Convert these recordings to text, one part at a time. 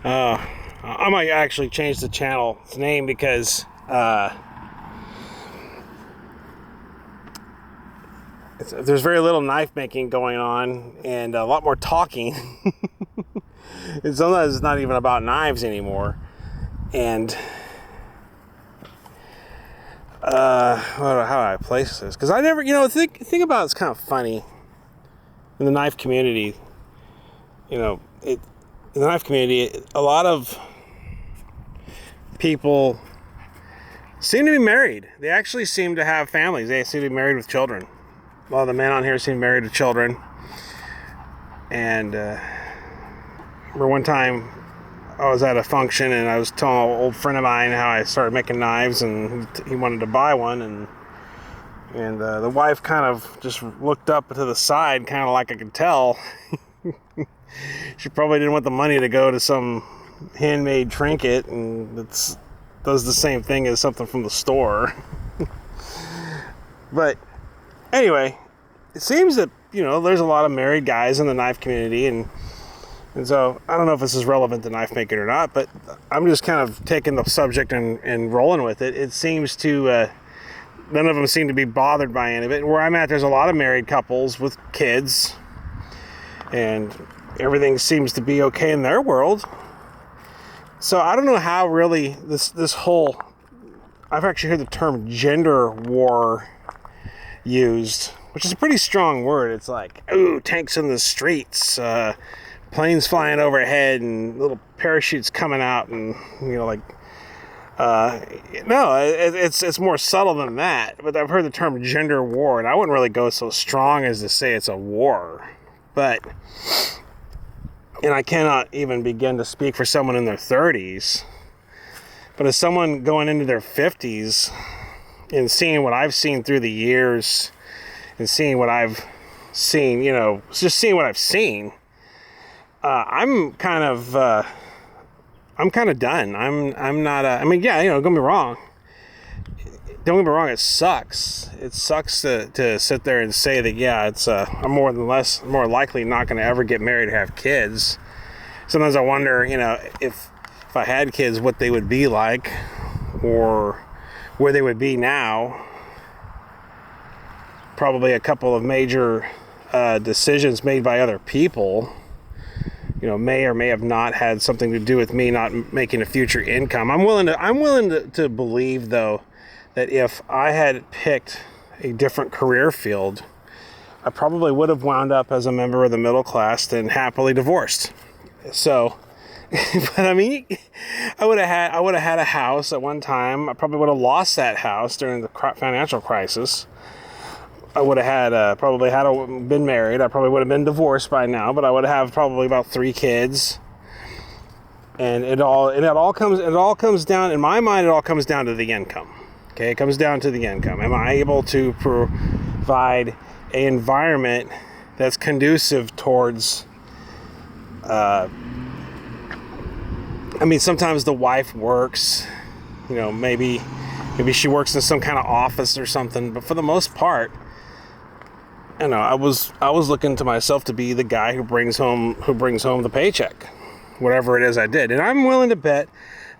I might actually change the channel's name because there's very little knife making going on and a lot more talking. And sometimes it's not even about knives anymore. And how do I place this? Because I never, think about it's kind of funny in the knife community. In the knife community, a lot of people seem to be married. They actually seem to have families. They seem to be married with children. A lot of the men on here seem married with children. And remember one time I was at a function and I was telling an old friend of mine how I started making knives, and he wanted to buy one, and the wife kind of just looked up to the side, kind of like I could tell. She probably didn't want the money to go to some handmade trinket, and it does the same thing as something from the store. But anyway, it seems that, there's a lot of married guys in the knife community, and so I don't know if this is relevant to knife making or not, but I'm just kind of taking the subject and rolling with it. It seems to, none of them seem to be bothered by any of it. Where I'm at, there's a lot of married couples with kids, and everything seems to be okay in their world. So I don't know how really this whole, I've actually heard the term gender war used, which is a pretty strong word. It's like, ooh, tanks in the streets, planes flying overhead and little parachutes coming out, and no, it's more subtle than that. But I've heard the term gender war, and I wouldn't really go so strong as to say it's a war. And I cannot even begin to speak for someone in their 30s. But as someone going into their 50s and seeing what I've seen through the years and seeing what I've seen, just seeing what I've seen, I'm kind of done. I'm not, don't get me wrong. Don't get me wrong, it sucks. It sucks to sit there and say that, yeah, I'm more likely not going to ever get married or have kids. Sometimes I wonder, if I had kids, what they would be like, or where they would be now. Probably a couple of major decisions made by other people, may or may have not had something to do with me not making a future income. I'm willing to believe, though, that if I had picked a different career field, I probably would have wound up as a member of the middle class and happily divorced. So, but I mean, I would have had a house at one time. I probably would have lost that house during the financial crisis. I would have been married. I probably would have been divorced by now, but I would have probably about 3 kids. And it all comes down, in my mind, it all comes down to the income. Okay, it comes down to the income. Am I able to provide an environment that's conducive towards, sometimes the wife works, maybe she works in some kind of office or something, but for the most part, I was looking to myself to be the guy who brings home the paycheck, whatever it is I did. And I'm willing to bet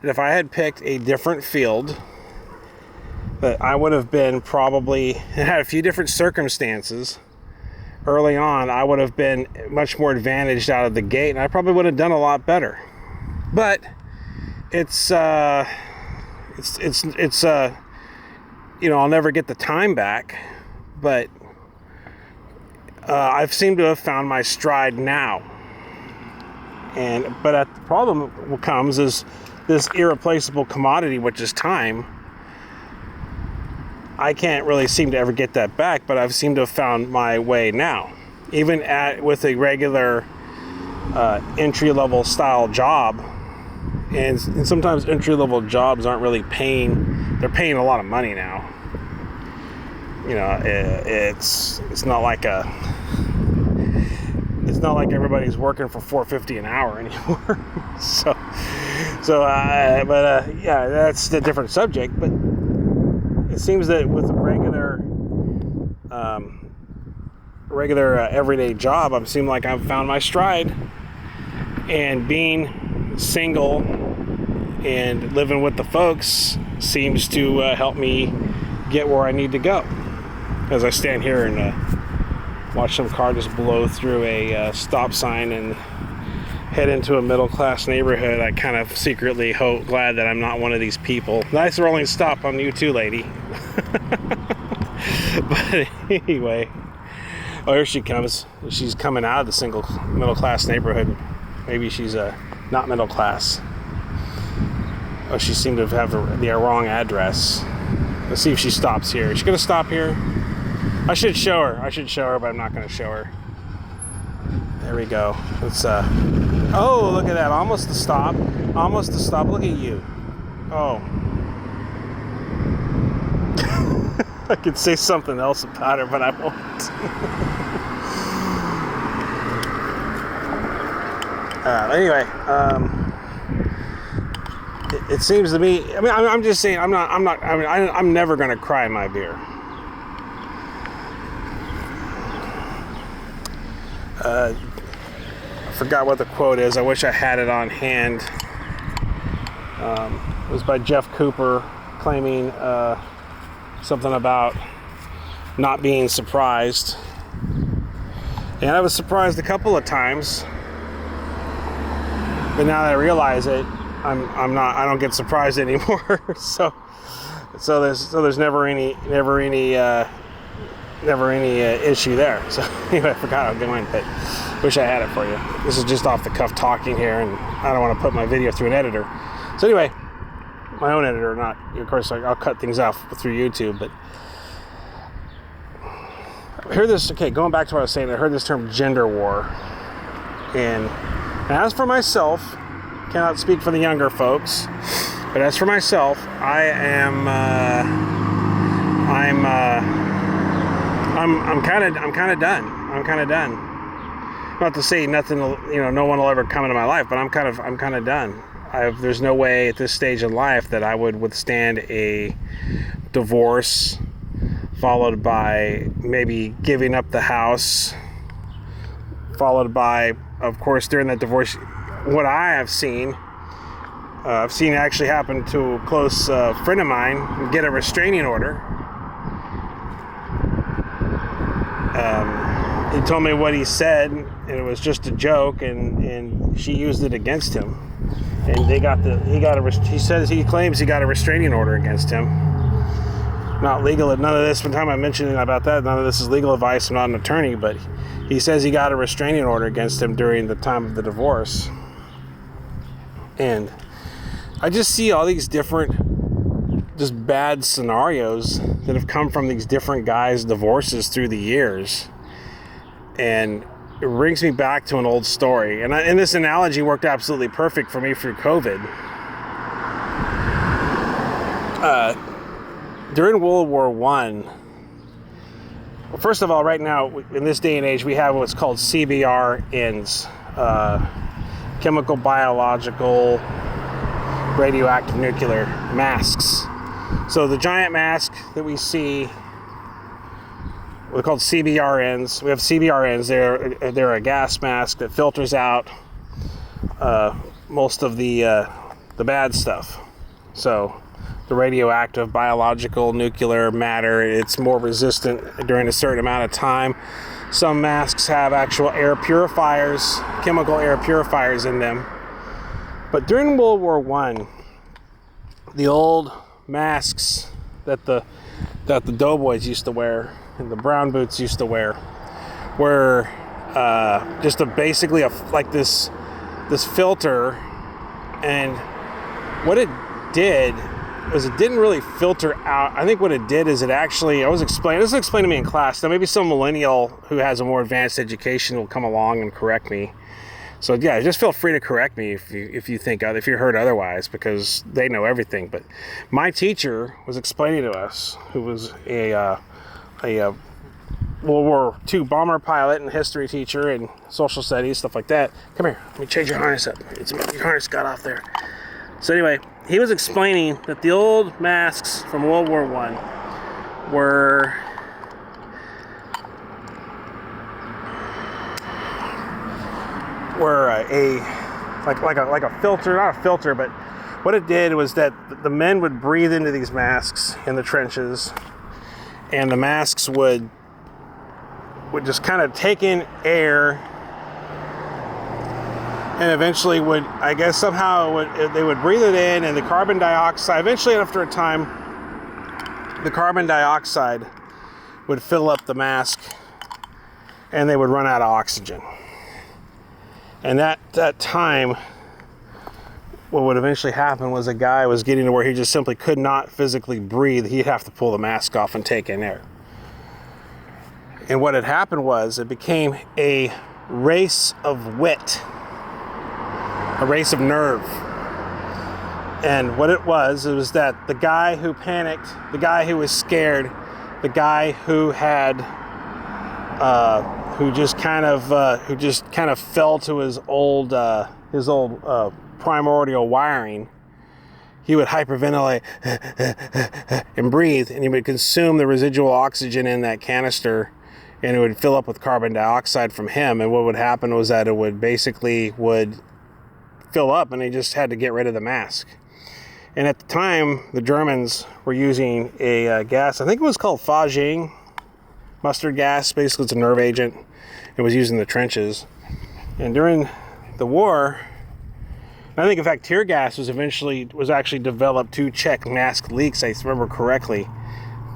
that if I had picked a different field, that I would have been probably had a few different circumstances early on. I would have been much more advantaged out of the gate, and I probably would have done a lot better. But I'll never get the time back, but I've seemed to have found my stride now. But the problem comes is this irreplaceable commodity, which is time. I can't really seem to ever get that back, but I've seemed to have found my way now. Even with a regular entry-level style job, and sometimes entry-level jobs aren't really they're paying a lot of money now. It's not like everybody's working for $4.50 an hour anymore. Yeah, that's a different subject, but it seems that with a regular everyday job, I seem like I've found my stride, and being single and living with the folks seems to help me get where I need to go. As I stand here and watch some car just blow through a stop sign and head into a middle-class neighborhood, I kind of secretly glad that I'm not one of these people. Nice rolling stop on you too, lady. But anyway, oh, here she comes. She's coming out of the single middle-class neighborhood. Maybe she's not middle class. Oh, she seemed to have the wrong address. Let's see if she stops here. Is she gonna stop here? I should show her, but I'm not gonna show her. There we go. Let's oh, look at that. Almost to stop. Almost to stop. Look at you. Oh. I could say something else about her, but I won't. Anyway, it seems to me. I mean, I'm just saying. I'm never going to cry my beer. I forgot what the quote is. I wish I had it on hand. It was by Jeff Cooper, claiming something about not being surprised. And I was surprised a couple of times, but now that I realize it, I'm not. I don't get surprised anymore. so there's never any issue there. So anyway, I forgot how I'm going, but wish I had it for you. This is just off the cuff talking here, and I don't want to put my video through an editor. So anyway, my own editor, not, of course, I'll cut things off through YouTube, but I heard this, okay, going back to what I was saying, I heard this term gender war, and as for myself, cannot speak for the younger folks, but as for myself, I'm kind of done. Not to say nothing, no one will ever come into my life, but I'm kind of done. There's no way at this stage in life that I would withstand a divorce, followed by maybe giving up the house, followed by, of course, during that divorce, what I have seen, I've seen actually happen to a close friend of mine get a restraining order. He told me what he said, and it was just a joke, and she used it against him. And he claims he got a restraining order against him. Not legal. None of this. From the time I mentioned about that, none of this is legal advice. I'm not an attorney, but he says he got a restraining order against him during the time of the divorce. And I just see all these different, just bad scenarios that have come from these different guys' divorces through the years. And it brings me back to an old story. And this analogy worked absolutely perfect for me through COVID. During World War I, well, first of all, right now, in this day and age, we have what's called CBRNs, chemical, biological, radioactive, nuclear masks. So the giant mask that we see, they're called CBRNs. We have CBRNs. They're a gas mask that filters out most of the bad stuff. So the radioactive, biological, nuclear matter, it's more resistant during a certain amount of time. Some masks have actual air purifiers, chemical air purifiers in them. But during World War I, the old masks that the doughboys used to wear and the brown boots used to wear were just basically like this filter. And what it did was it didn't really filter out. I think what it did is it actually, this was explained to me in class. Now maybe some millennial who has a more advanced education will come along and correct me. So yeah, just feel free to correct me if you heard otherwise, because they know everything. But my teacher was explaining to us, who was a World War II bomber pilot and history teacher and social studies, stuff like that. Come here, let me change your harness up. Your harness got off there. So anyway, he was explaining that the old masks from World War I were like a filter, not a filter, but what it did was that the men would breathe into these masks in the trenches, and the masks would just kind of take in air, and eventually would, I guess somehow they would breathe it in, and the carbon dioxide, eventually after a time, the carbon dioxide would fill up the mask, and they would run out of oxygen. And that time, what would eventually happen was a guy was getting to where he just simply could not physically breathe. He'd have to pull the mask off and take in air. And what had happened was it became a race of wit, a race of nerve. And what it was that the guy who panicked, the guy who was scared, the guy who had, who just kind of fell to his old primordial wiring, he would hyperventilate and breathe, and he would consume the residual oxygen in that canister, and it would fill up with carbon dioxide from him. And what would happen was that it would fill up, and they just had to get rid of the mask. And at the time, the Germans were using a gas, I think it was called Phaging, mustard gas. Basically, it's a nerve agent. It was used in the trenches. And during the war, I think, in fact, tear gas was actually developed to check mask leaks, I remember correctly.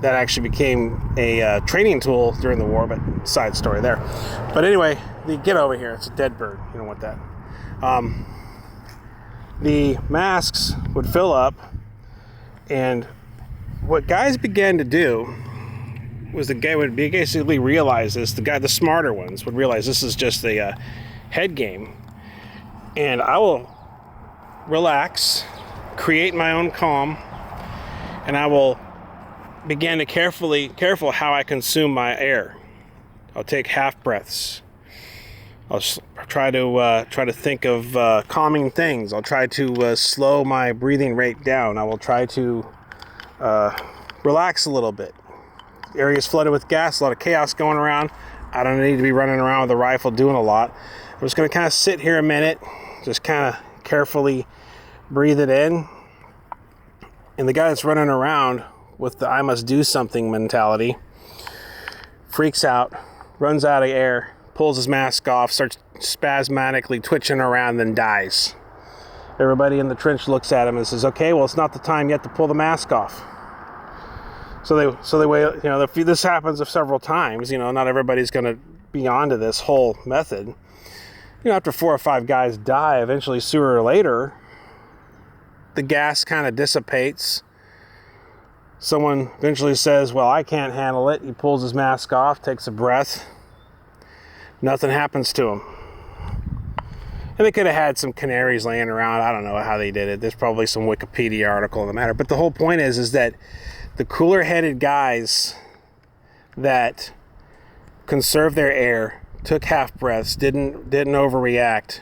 That actually became a training tool during the war, but side story there. But anyway, get over here. It's a dead bird. You don't want that. The masks would fill up, and what guys began to do was the guy would basically realize this. The smarter ones would realize this is just a head game, and I will relax, create my own calm, and I will begin to careful how I consume my air. I'll take half breaths. I'll try to think of calming things. I'll try to slow my breathing rate down. I will try to relax a little bit. The area is flooded with gas, a lot of chaos going around. I don't need to be running around with a rifle doing a lot. I'm just going to kind of sit here a minute, just kind of carefully breathe it in. And the guy that's running around with the I must do something mentality freaks out, runs out of air, pulls his mask off, starts spasmodically twitching around, then dies. Everybody in the trench looks at him and says, okay, well, it's not the time yet to pull the mask off. So they wait, this happens several times, not everybody's going to be onto this whole method. After 4 or 5 guys die, eventually sooner or later, the gas kind of dissipates. Someone eventually says, well, I can't handle it. He pulls his mask off, takes a breath. Nothing happens to him. And they could have had some canaries laying around. I don't know how they did it. There's probably some Wikipedia article on the matter. But the whole point is that the cooler-headed guys that conserved their air, took half breaths, didn't overreact,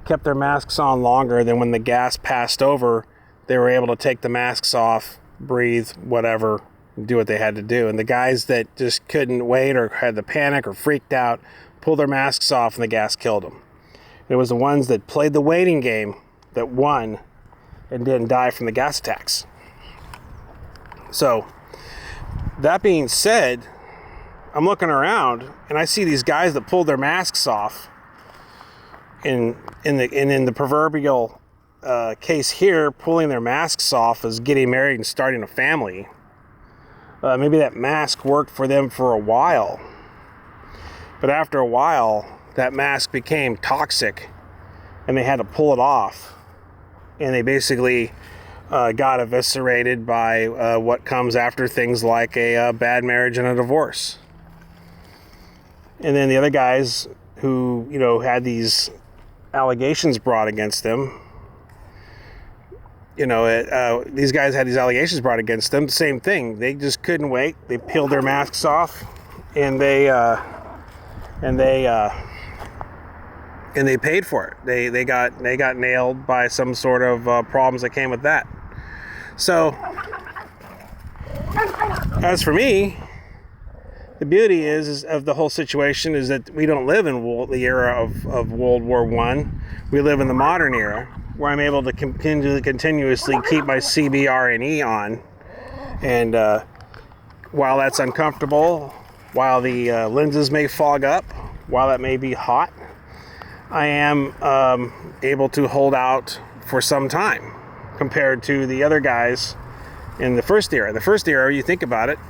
kept their masks on longer, than when the gas passed over, they were able to take the masks off, breathe, whatever, do what they had to do. And the guys that just couldn't wait or had the panic or freaked out pulled their masks off, and the gas killed them. It was the ones that played the waiting game that won and didn't die from the gas attacks. So, that being said, I'm looking around and I see these guys that pulled their masks off. In the proverbial case here, pulling their masks off is getting married and starting a family. Maybe that mask worked for them for a while, but after a while, that mask became toxic, and they had to pull it off, and they basically got eviscerated by what comes after things like a bad marriage and a divorce. And then the other guys who had these allegations brought against them, these guys had these allegations brought against them. Same thing. They just couldn't wait. They peeled their masks off, and they paid for it. They got nailed by some sort of problems that came with that. So, as for me, the beauty is of the whole situation is that we don't live in the era of World War One. We live in the modern era, where I'm able to continuously keep my CBRNE on. And while that's uncomfortable, while the lenses may fog up, while it may be hot, I am able to hold out for some time compared to the other guys in the first era. The first era, you think about it,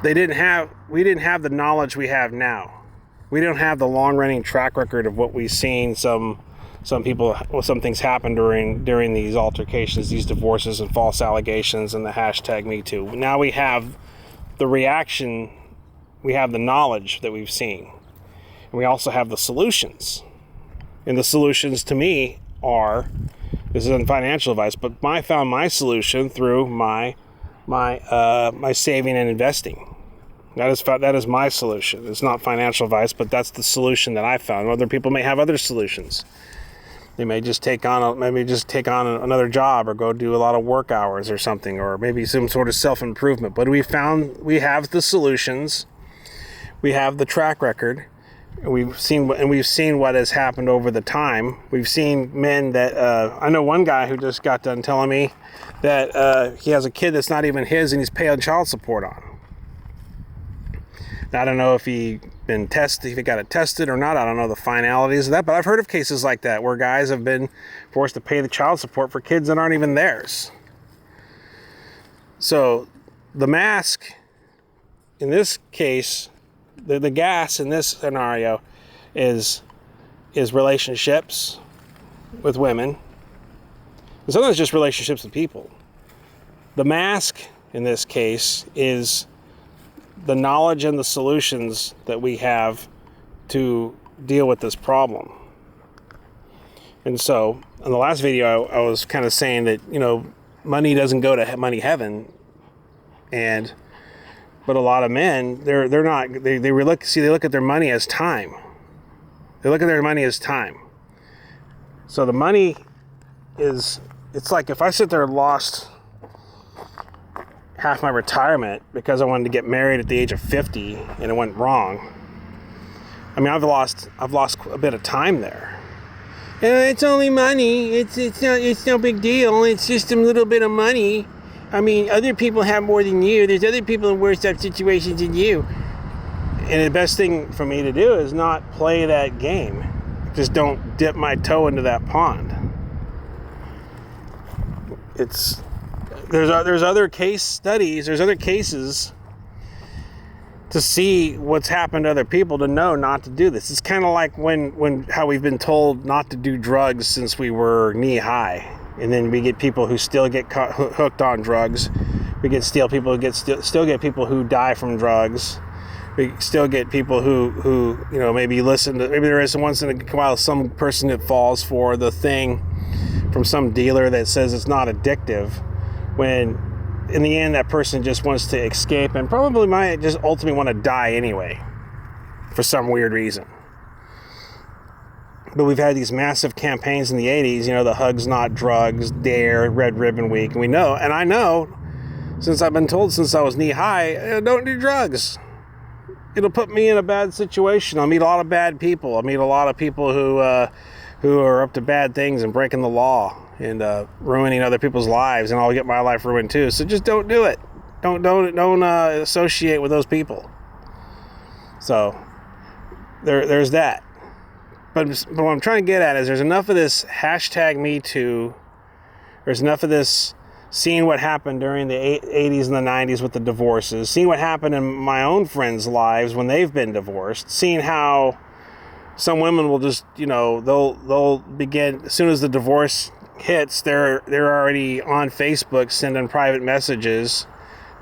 we didn't have the knowledge we have now. We don't have the long-running track record of what we've seen some things happen during these altercations, these divorces and false allegations and the hashtag Me Too. Now we have the reaction, we have the knowledge that we've seen. And we also have the solutions. And the solutions to me are, this isn't financial advice, but I found my solution through my saving and investing. That is my solution. It's not financial advice, but that's the solution that I found. Other people may have other solutions. They may just take on another job or go do a lot of work hours or something, or maybe some sort of self-improvement. But we have the solutions. We have the track record. We've seen what has happened over the time. We've seen men that I know one guy who just got done telling me that he has a kid that's not even his and he's paying child support on. Now, I don't know if he got it tested or not. I don't know the finalities of that, but I've heard of cases like that where guys have been forced to pay the child support for kids that aren't even theirs. So the mask in this case, the gas in this scenario is relationships with women, and sometimes just relationships with people. The mask in this case is the knowledge and the solutions that we have to deal with this problem. And so in the last video I was kind of saying that, money doesn't go to money heaven, but a lot of men, they look at their money as time. They look at their money as time. So the money it's like if I sit there and lost half my retirement because I wanted to get married at the age of 50 and it went wrong. I mean, I've lost a bit of time there. It's only money. It's no big deal. It's just a little bit of money. I mean, other people have more than you. There's other people in worse off situations than you. And the best thing for me to do is not play that game. Just don't dip my toe into that pond. There's other case studies, there's other cases to see what's happened to other people to know not to do this. It's kind of like how we've been told not to do drugs since we were knee high, and then we get people who still get hooked on drugs. We get still get people who die from drugs. We still get people who maybe there is once in a while some person that falls for the thing from some dealer that says it's not addictive, when in the end that person just wants to escape and probably might just ultimately want to die anyway for some weird reason. But we've had these massive campaigns in the 80s, the Hugs Not Drugs, DARE, Red Ribbon Week, and I know, since I've been told since I was knee high, don't do drugs. It'll put me in a bad situation. I'll meet a lot of bad people. I'll meet a lot of people who are up to bad things and breaking the law and ruining other people's lives, and I'll get my life ruined too. So just don't do it. Don't associate with those people. So there's that. But what I'm trying to get at is there's enough of this hashtag Me Too. There's enough of this seeing what happened during the 80s and the 90s with the divorces, seeing what happened in my own friends' lives when they've been divorced, seeing how some women will just, they'll begin, as soon as the divorce hits, they're already on Facebook sending private messages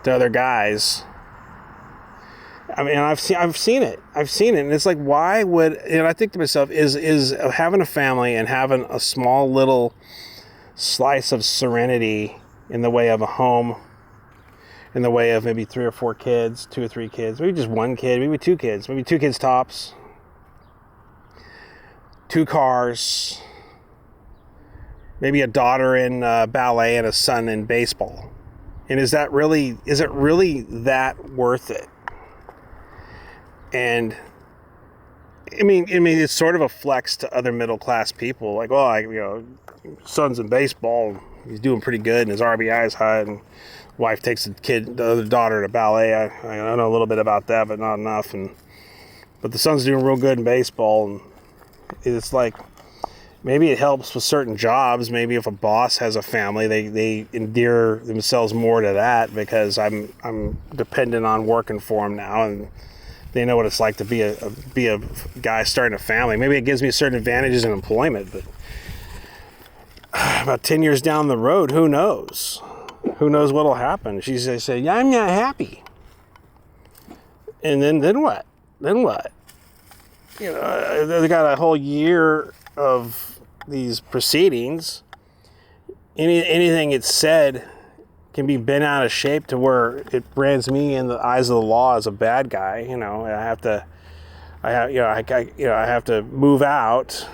to other guys. I mean, I've seen it, and it's like, why would? And I think to myself, is having a family and having a small little slice of serenity in the way of a home, in the way of maybe 3 or 4 kids, 2 or 3 kids, maybe just 1 kid, maybe 2 kids, maybe 2 kids tops, 2 cars, maybe a daughter in ballet and a son in baseball. And is it really that worth it? And I mean, it's sort of a flex to other middle class people. Like, well, son's in baseball, he's doing pretty good, and his RBI is high, and wife takes the other daughter to ballet. I know a little bit about that, but not enough. But the son's doing real good in baseball, and it's like, maybe it helps with certain jobs. Maybe if a boss has a family, they endear themselves more to that, because I'm dependent on working for them now, and they know what it's like to be a guy starting a family. Maybe it gives me certain advantages in employment, but about 10 years down the road, who knows? Who knows what'll happen? She's going to say, yeah, I'm not happy. And then what? Then what? They got a whole year of these proceedings. Anything it's said can be bent out of shape to where it brands me in the eyes of the law as a bad guy. I have to move out.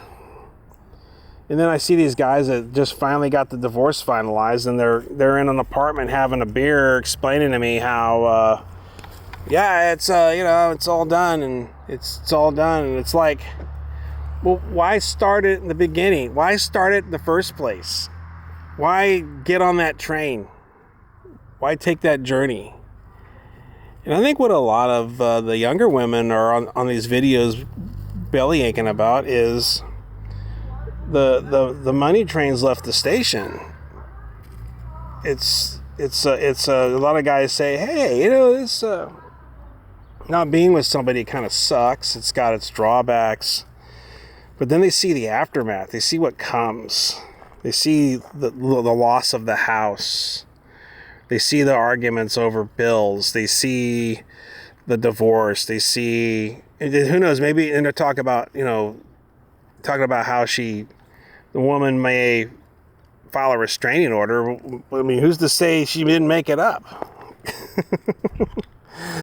And then I see these guys that just finally got the divorce finalized, and they're in an apartment having a beer, explaining to me how, it's all done, and it's all done. And it's like, well, why start it in the beginning? Why start it in the first place? Why get on that train? Why take that journey? And I think what a lot of the younger women are on these videos belly aching about is the money train's left the station. It's a lot of guys say, hey, this not being with somebody kind of sucks. It's got its drawbacks. But then they see the aftermath. They see what comes. They see the loss of the house. They see the arguments over bills. They see the divorce. They see, who knows, maybe, and they're talking about how the woman may file a restraining order. I mean, who's to say she didn't make it up?